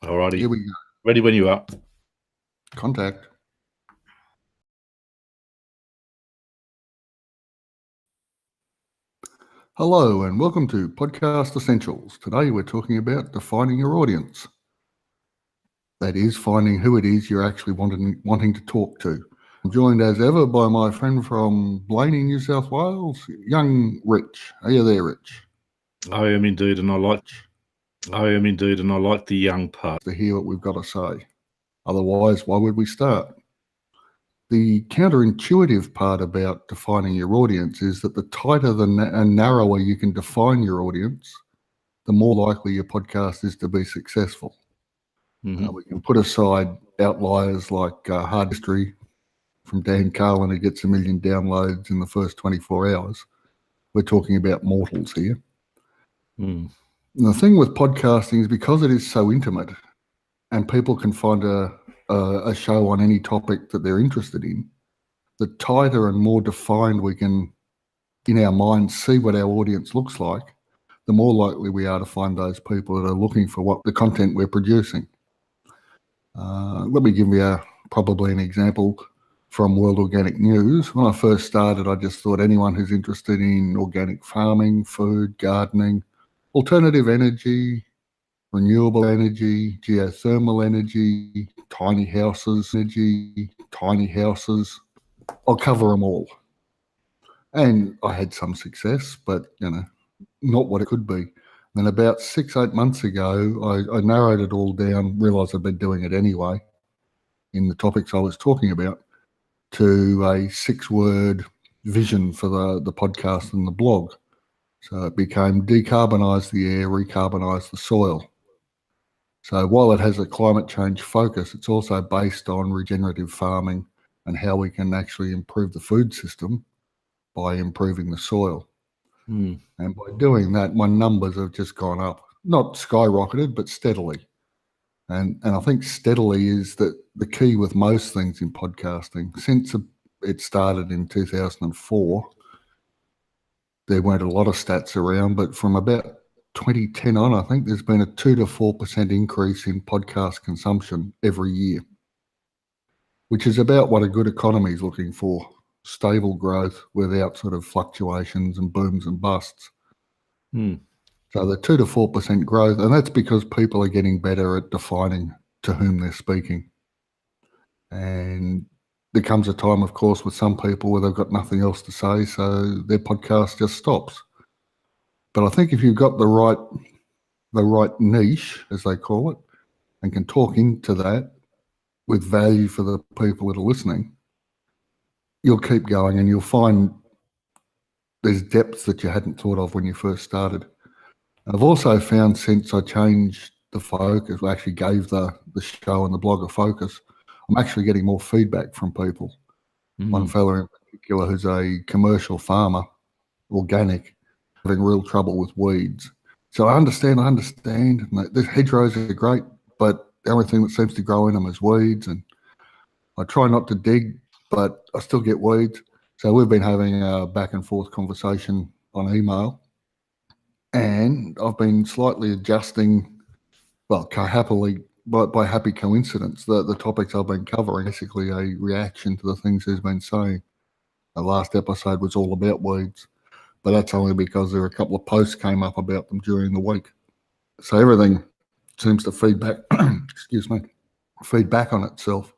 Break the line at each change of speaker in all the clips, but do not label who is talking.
Alrighty.
Here we go.
Ready when you are.
Contact. Hello and welcome to Podcast Essentials. Today we're talking about defining your audience. That is, finding who it is you're actually wanting to talk to. I'm joined as ever by my friend from Blaney, New South Wales, young Rich. Are you there, Rich?
I am indeed, and I like the young part.
To hear what we've got to say. Otherwise, why would we start? The counterintuitive part about defining your audience is that the tighter and narrower you can define your audience, the more likely your podcast is to be successful.
Mhm.
We can put aside outliers like Hard History from Dan Carlin, who gets 1 million downloads in the first 24 hours. We're talking about mortals here.
Mm.
And the thing with podcasting is because it is so intimate and people can find a show on any topic that they're interested in, the tighter and more defined we can, in our minds, see what our audience looks like, the more likely we are to find those people that are looking for what the content we're producing. Let me give you probably an example from World Organic News. When I first started, I just thought anyone who's interested in organic farming, food, gardening, alternative energy, renewable energy, geothermal energy, tiny houses, I'll cover them all. And I had some success, but, not what it could be. Then about 6-8 months ago, I narrowed it all down, realised I'd been doing it anyway, in the topics I was talking about, to a 6-word vision for the podcast and the blog. So it became decarbonise the air, recarbonise the soil. So while it has a climate change focus, it's also based on regenerative farming and how we can actually improve the food system by improving the soil.
Mm.
And by doing that, my numbers have just gone up, not skyrocketed, but steadily. And I think steadily is the key with most things in podcasting. Since it started in 2004, there weren't a lot of stats around, but from about 2010 on, I think there's been a 2 to 4% increase in podcast consumption every year, which is about what a good economy is looking for. Stable growth without sort of fluctuations and booms and busts.
Mm.
So the 2 to 4% growth, and that's because people are getting better at defining to whom they're speaking. And there comes a time, of course, with some people where they've got nothing else to say, so their podcast just stops. But I think if you've got the right niche, as they call it, and can talk into that with value for the people that are listening, you'll keep going and you'll find there's depths that you hadn't thought of when you first started. I've also found since I changed the focus, I actually gave the show and the blog a focus, I'm actually getting more feedback from people. One fella in particular who's a commercial farmer, organic, having real trouble with weeds. So I understand. The hedgerows are great, but the only thing that seems to grow in them is weeds. And I try not to dig, but I still get weeds. So we've been having a back and forth conversation on email. And I've been slightly adjusting, well, happily, by happy coincidence, the topics I've been covering, basically a reaction to the things he's been saying. The last episode was all about weeds, but that's only because there were a couple of posts came up about them during the week. So everything seems to feedback on itself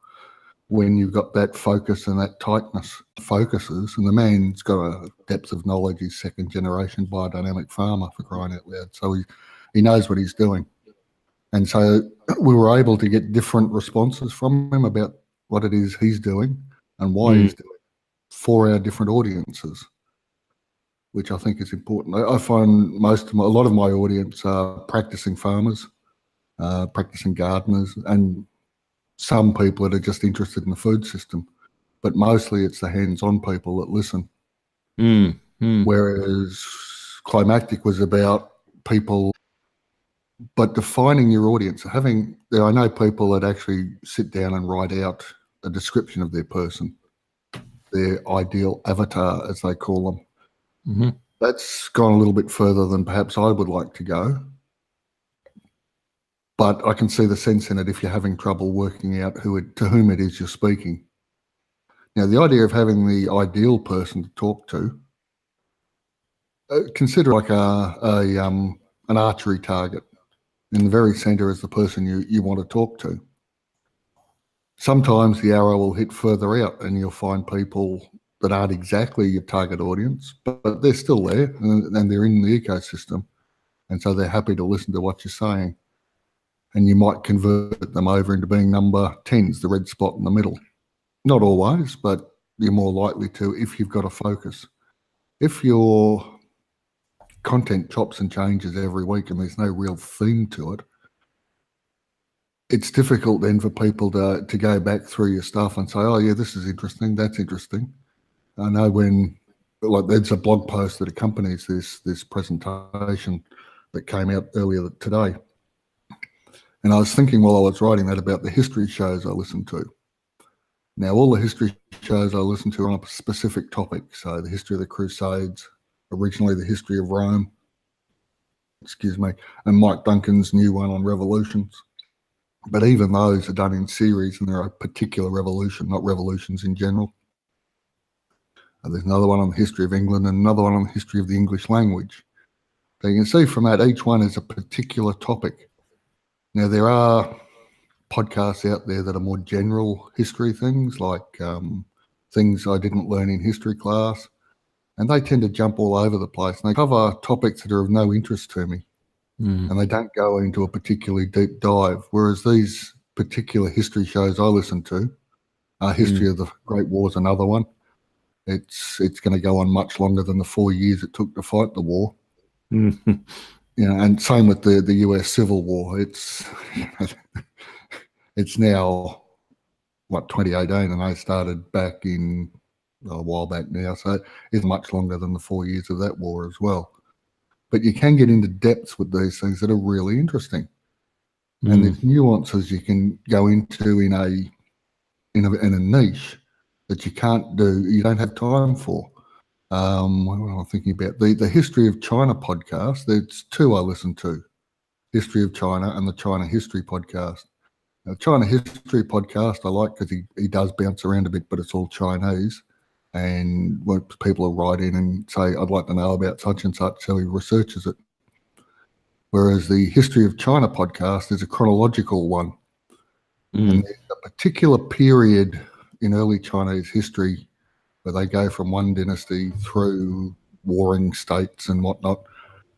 when you've got that focus and that tightness. Focuses, and the man's got a depth of knowledge. He's second generation biodynamic farmer, for crying out loud. So he knows what he's doing. And so we were able to get different responses from him about what it is he's doing and why he's doing it for our different audiences, which I think is important. I find a lot of my audience are practicing farmers, practicing gardeners, and some people that are just interested in the food system. But mostly it's the hands-on people that listen. Whereas Climactic was about people, but defining your audience. I know people that actually sit down and write out a description of their person, their ideal avatar, as they call them.
Mm-hmm.
That's gone a little bit further than perhaps I would like to go. but I can see the sense in it if you're having trouble working out to whom it is you're speaking. Now, the idea of having the ideal person to talk to, consider like an archery target. In the very center is the person you want to talk to. Sometimes the arrow will hit further out and you'll find people that aren't exactly your target audience, but they're still there and they're in the ecosystem. And so they're happy to listen to what you're saying. And you might convert them over into being number 10s, the red spot in the middle. Not always, but you're more likely to if you've got a focus. If your content chops and changes every week and there's no real theme to it, it's difficult then for people to go back through your stuff and say, oh yeah, this is interesting, that's interesting. I know when, like, there's a blog post that accompanies this presentation that came out earlier today. And I was thinking while I was writing that about the history shows I listen to. Now, all the history shows I listen to are on a specific topic. So the history of the Crusades, originally the history of Rome, and Mike Duncan's new one on revolutions. But even those are done in series and they're a particular revolution, not revolutions in general. And there's another one on the history of England and another one on the history of the English language. So you can see from that, each one is a particular topic. Now, there are podcasts out there that are more general history things, like things I didn't learn in history class, and they tend to jump all over the place. And they cover topics that are of no interest to me, and they don't go into a particularly deep dive, whereas these particular history shows I listen to, History of the Great War is another one. It's going to go on much longer than the 4 years it took to fight the war. And same with the US Civil War. It's now, 2018, and they started back in a while back now, so it's much longer than the 4 years of that war as well. But you can get into depths with these things that are really interesting, and there's nuances you can go into in a niche that you don't have time for. What am I thinking about? The History of China podcast, there's two I listen to, History of China and the China History podcast. Now, China History podcast I like because he does bounce around a bit, but it's all Chinese. And when people will write in and say, I'd like to know about such and such, so he researches it. Whereas the History of China podcast is a chronological one. And there's a particular period in early Chinese history where they go from one dynasty through warring states and whatnot.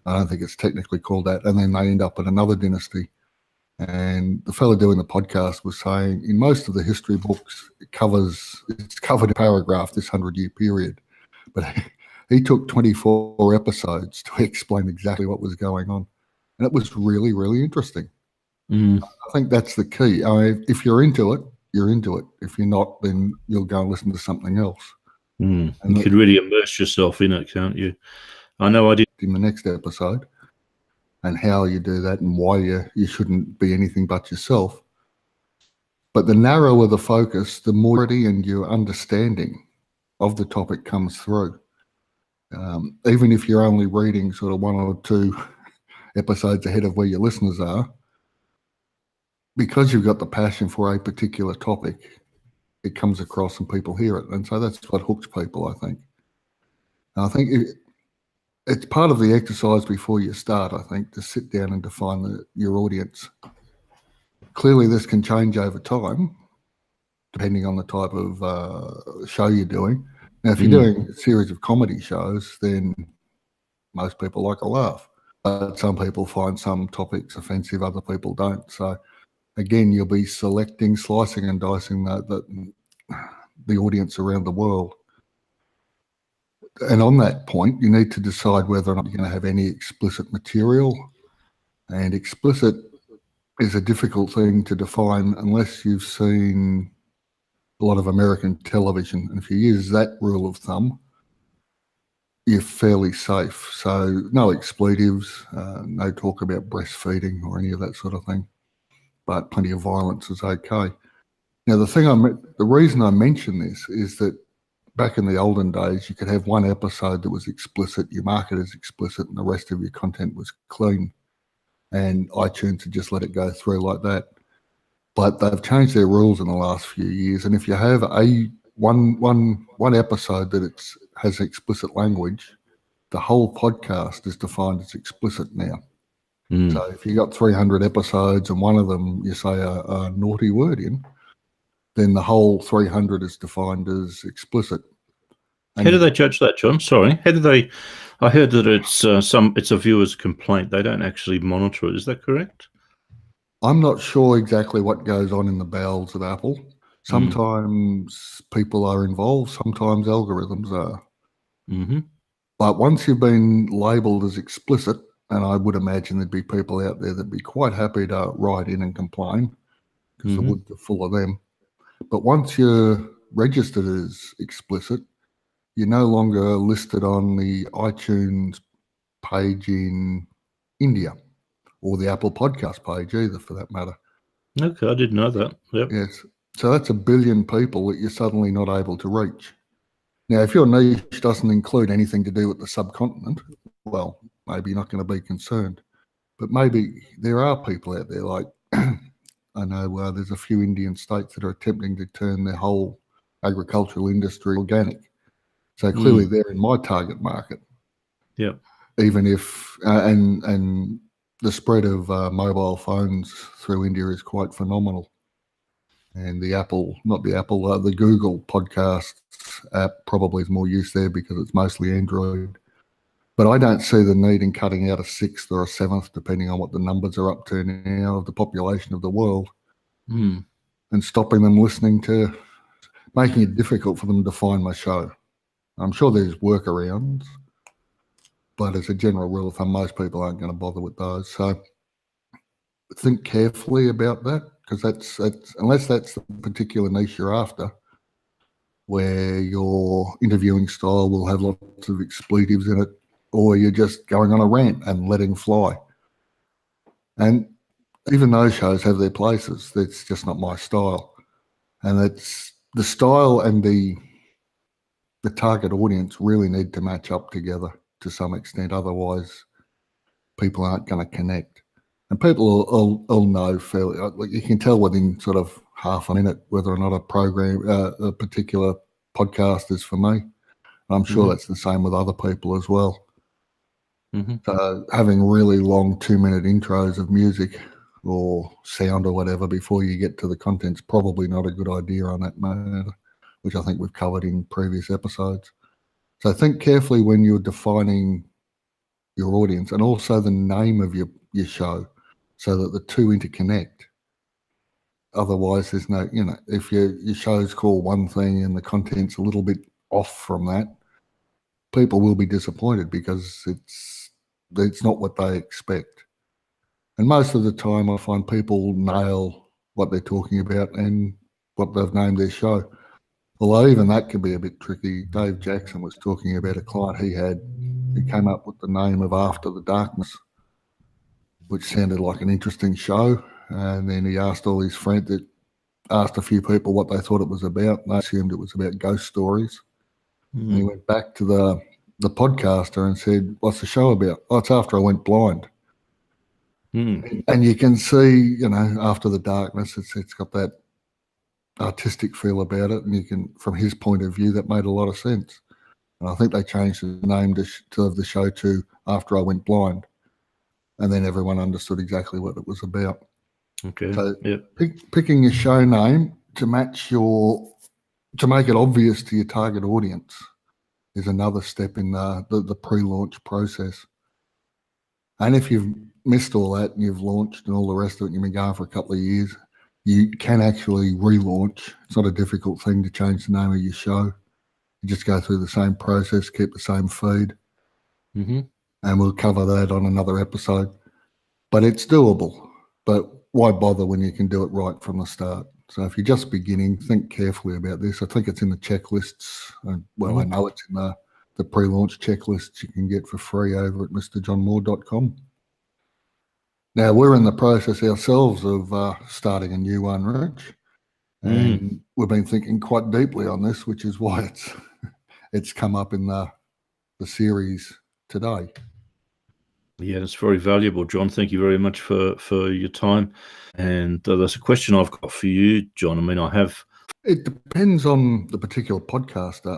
I don't think it's technically called that. And then they end up in another dynasty. And the fellow doing the podcast was saying in most of the history books, it's covered in paragraph, this 100-year period. But he took 24 episodes to explain exactly what was going on. And it was really, really interesting. I think that's the key. If you're into it, you're into it. If you're not, then you'll go and listen to something else.
You could really immerse yourself in it, can't you? I know I did
in the next episode, and how you do that and why you shouldn't be anything but yourself. But the narrower the focus, the more and your understanding of the topic comes through. Even if you're only reading sort of one or two episodes ahead of where your listeners are, because you've got the passion for a particular topic, it comes across and people hear it. And so that's what hooks people, I think. And I think it's part of the exercise before you start, I think, to sit down and define your audience. Clearly, this can change over time, depending on the type of show you're doing. Now, if you're doing a series of comedy shows, then most people like a laugh. But some people find some topics offensive, other people don't. So, again, you'll be slicing and dicing the audience around the world. And on that point, you need to decide whether or not you're going to have any explicit material. And explicit is a difficult thing to define unless you've seen a lot of American television. And if you use that rule of thumb, you're fairly safe. So no expletives, no talk about breastfeeding or any of that sort of thing, but plenty of violence is okay. Now, the reason I mention this is that back in the olden days, you could have one episode that was explicit, you mark it as explicit, and the rest of your content was clean. and iTunes had just let it go through like that. But they've changed their rules in the last few years, and if you have one episode that has explicit language, the whole podcast is defined as explicit now. So if you got 300 episodes and one of them you say a naughty word in, then the whole 300 is defined as explicit.
And how do they judge that, John? Sorry, how do they? I heard that it's a viewer's complaint. They don't actually monitor it. Is that correct?
I'm not sure exactly what goes on in the bowels of Apple. Sometimes people are involved. Sometimes algorithms are.
Mm-hmm.
But once you've been labelled as explicit, and I would imagine there'd be people out there that'd be quite happy to write in and complain because the woods are full of them. But once you're registered as explicit, you're no longer listed on the iTunes page in India or the Apple Podcast page either, for that matter.
Okay, I didn't know that. Yep.
Yes. So that's 1 billion people that you're suddenly not able to reach. Now, if your niche doesn't include anything to do with the subcontinent, well, maybe you're not going to be concerned. But maybe there are people out there like, I know there's a few Indian states that are attempting to turn their whole agricultural industry organic. So clearly they're in my target market.
Yeah.
Even if, and the spread of mobile phones through India is quite phenomenal. And the Google Podcasts app probably is more used there because it's mostly Android. But I don't see the need in cutting out a sixth or a seventh, depending on what the numbers are up to now, of the population of the world, and stopping them listening to, making it difficult for them to find my show. I'm sure there's workarounds, but as a general rule of thumb, most people aren't going to bother with those. So think carefully about that, because that's unless that's the particular niche you're after, where your interviewing style will have lots of expletives in it, or you're just going on a rant and letting fly. And even those shows have their places. That's just not my style. And it's the style and the target audience really need to match up together to some extent. Otherwise, people aren't going to connect. And people will know fairly. Like you can tell within sort of half a minute whether or not a particular podcast is for me. And I'm sure that's the same with other people as well. So having really long 2-minute intros of music or sound or whatever before you get to the content's probably not a good idea on that matter, which I think we've covered in previous episodes. So think carefully when you're defining your audience and also the name of your show so that the two interconnect. Otherwise, there's no, if your show's called one thing and the content's a little bit off from that, people will be disappointed because it's not what they expect. And most of the time I find people nail what they're talking about and what they've named their show. Although even that can be a bit tricky. Dave Jackson was talking about a client he had who came up with the name of After the Darkness, which sounded like an interesting show. And then he asked all his friends, asked a few people what they thought it was about, and they assumed it was about ghost stories. And he went back to the podcaster and said, "What's the show about?" "Oh, it's After I Went Blind." And you can see, After the Darkness, it's got that artistic feel about it, and you can, from his point of view, that made a lot of sense. And I think they changed the name of the show to After I Went Blind, and then everyone understood exactly what it was about.
Okay.
So picking your show name to match to make it obvious to your target audience is another step in the pre-launch process. And if you've missed all that and you've launched and all the rest of it and you've been going for a couple of years, you can actually relaunch. It's not a difficult thing to change the name of your show. You just go through the same process, keep the same feed, and we'll cover that on another episode. But it's doable. But why bother when you can do it right from the start? So if you're just beginning, think carefully about this. I think it's in the checklists. I know it's in the pre-launch checklists you can get for free over at mrjohnmoore.com. Now, we're in the process ourselves of starting a new one, Rich. And we've been thinking quite deeply on this, which is why it's come up in the series today.
Yeah, it's very valuable, John. Thank you very much for your time. And there's a question I've got for you, John. I mean, I have.
It depends on the particular podcaster.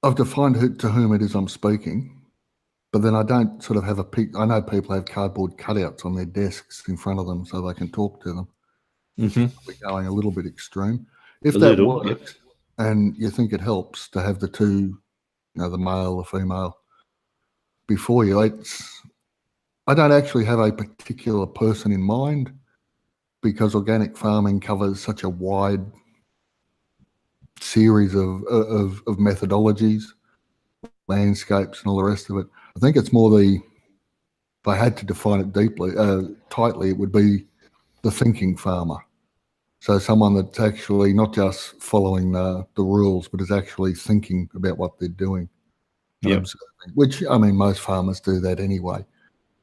I've defined to whom it is I'm speaking, but then I don't sort of have a pic. I know people have cardboard cutouts on their desks in front of them so they can talk to them.
Mm-hmm.
We're going a little bit extreme. If
A
that
little,
works, and you think it helps to have the two, the male, the female, before you, I don't actually have a particular person in mind because organic farming covers such a wide series of methodologies, landscapes, and all the rest of it. I think it's more if I had to define it tightly, it would be the thinking farmer. So someone that's actually not just following the rules, but is actually thinking about what they're doing and observing, which, I mean, most farmers do that anyway.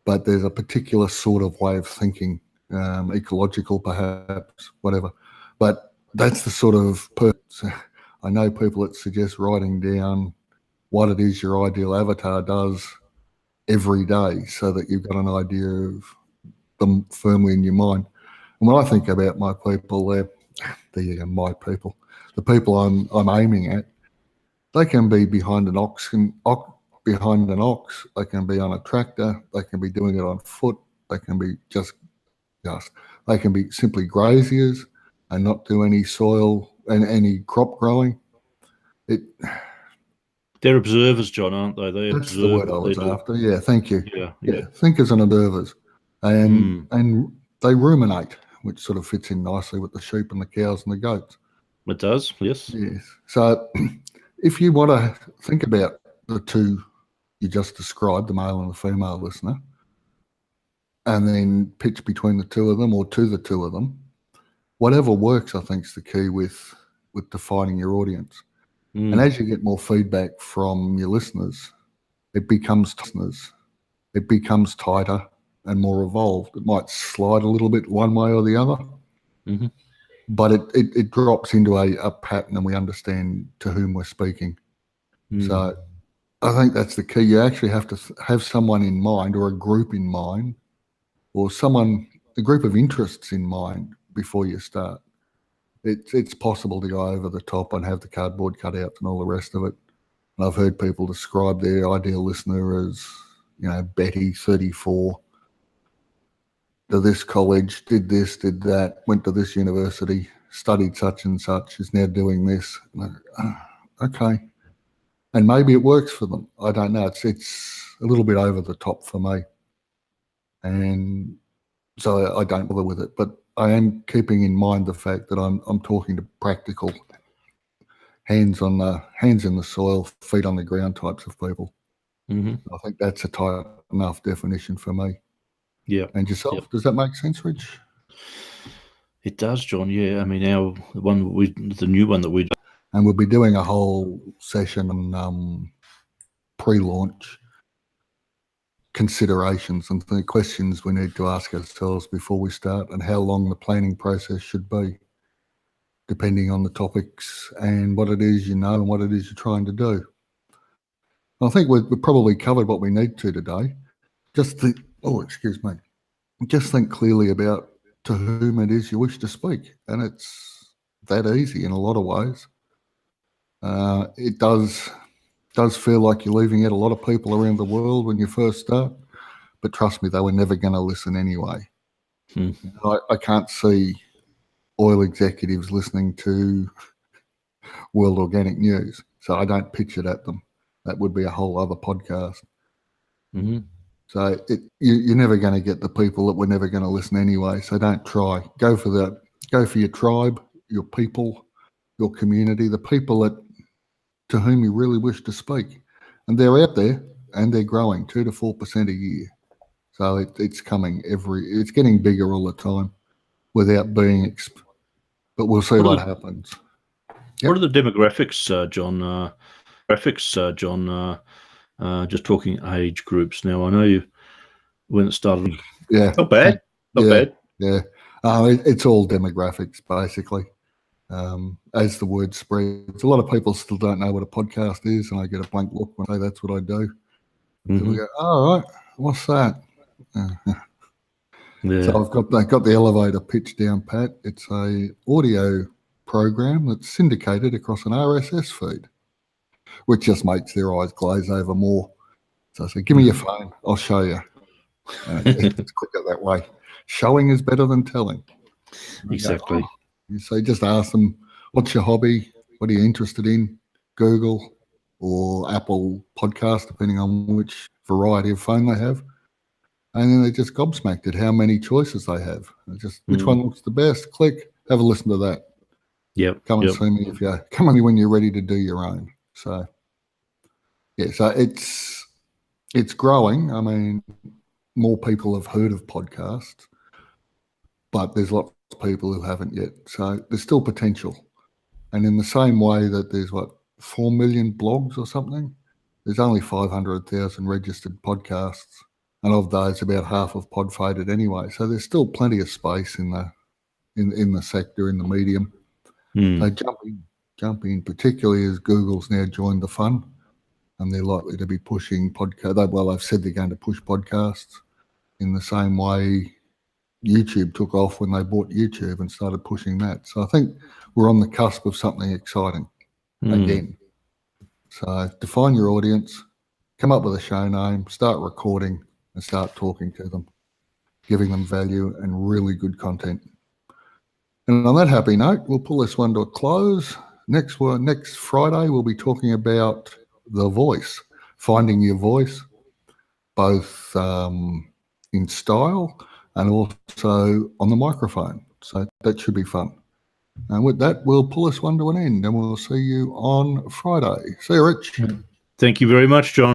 But there's a particular sort of way of thinking, ecological perhaps, whatever. But that's the sort of I know people that suggest writing down what it is your ideal avatar does every day so that you've got an idea of them firmly in your mind. And when I think about my people, they're my people, the people I'm aiming at, they can be behind an ox, they can be on a tractor, they can be doing it on foot, they can be they can be simply graziers and not do any soil and any crop growing.
They're observers, John, aren't they?
That's the word I was after. Yeah, thank you.
Yeah.
Thinkers and observers, and they ruminate, which sort of fits in nicely with the sheep and the cows and the goats.
It does, yes.
Yes. So, if you want to think about the two you just described, the male and the female listener, and then pitch between the two of them or to the two of them, whatever works, I think, is the key with defining your audience. And as you get more feedback from your listeners, it becomes tighter and more evolved. It might slide a little bit one way or the other, but it drops into a pattern, and we understand to whom we're speaking. So I think that's the key. You actually have to have someone in mind, or a group in mind, or a group of interests in mind before you start. It's possible to go over the top and have the cardboard cutouts and all the rest of it. And I've heard people describe their ideal listener as, Betty, 34, to this college, did this, did that, went to this university, studied such and such, is now doing this. Okay. And maybe it works for them. I don't know. It's a little bit over the top for me. And so I don't bother with it. But I am keeping in mind the fact that I'm talking to practical, hands in the soil, feet on the ground types of people. I think that's a tight enough definition for me.
Yeah.
And yourself, does that make sense, Rich?
It does, John. Yeah. I mean, the new one that we.
And we'll be doing a whole session on pre-launch considerations and the questions we need to ask ourselves before we start, and how long the planning process should be, depending on the topics and what it is and what it is you're trying to do. I think we've probably covered what we need to today. Just think clearly about to whom it is you wish to speak, and it's that easy in a lot of ways. It does feel like you're leaving out a lot of people around the world when you first start, but trust me, they were never going to listen anyway. I can't see oil executives listening to World Organic News, so I don't pitch it at them. That would be a whole other podcast. So you're never going to get the people that were never going to listen anyway. So don't try. Go for your tribe, your people, your community, the people to whom you really wish to speak, and they're out there and they're growing 2 to 4% a year. So it's coming it's getting bigger all the time, without being. But we'll see what happens.
What are the demographics, John? Just talking age groups now. I know when it started.
Yeah.
Not bad.
Yeah. It's all demographics, basically. As the word spreads, a lot of people still don't know what a podcast is, and I get a blank look when I say that's what I do. People go, all right, what's that?
Yeah.
So I've got the elevator pitch down pat. It's a audio program that's syndicated across an RSS feed, which just makes their eyes glaze over more. So I said, give me your phone, I'll show you. It's quicker that way. Showing is better than telling.
Exactly.
Go, oh. So just ask them, what's your hobby? What are you interested in? Google or Apple Podcast, depending on which variety of phone they have. And then they just gobsmacked at how many choices they have. Just which one looks the best? Click, have a listen to that.
Yep.
Come and see me come on me when you're ready to do your own. So yeah, so it's growing. I mean, more people have heard of podcasts, but there's lots of people who haven't yet. So there's still potential. And in the same way that there's 4 million blogs or something, there's only 500,000 registered podcasts. And of those, about half have pod-faded anyway. So there's still plenty of space in the sector, in the medium. So jump in, particularly as Google's now joined the fun, and they're likely to be pushing podcast. Well, they've said they're going to push podcasts in the same way YouTube took off when they bought YouTube and started pushing that. So I think we're on the cusp of something exciting again. So define your audience, come up with a show name, start recording, and start talking to them, giving them value and really good content. And on that happy note, we'll pull this one to a close. Next Friday, we'll be talking about the voice, finding your voice, both in style and also on the microphone. So that should be fun. And with that, we'll pull this one to an end, and we'll see you on Friday. See you, Rich.
Thank you very much, John.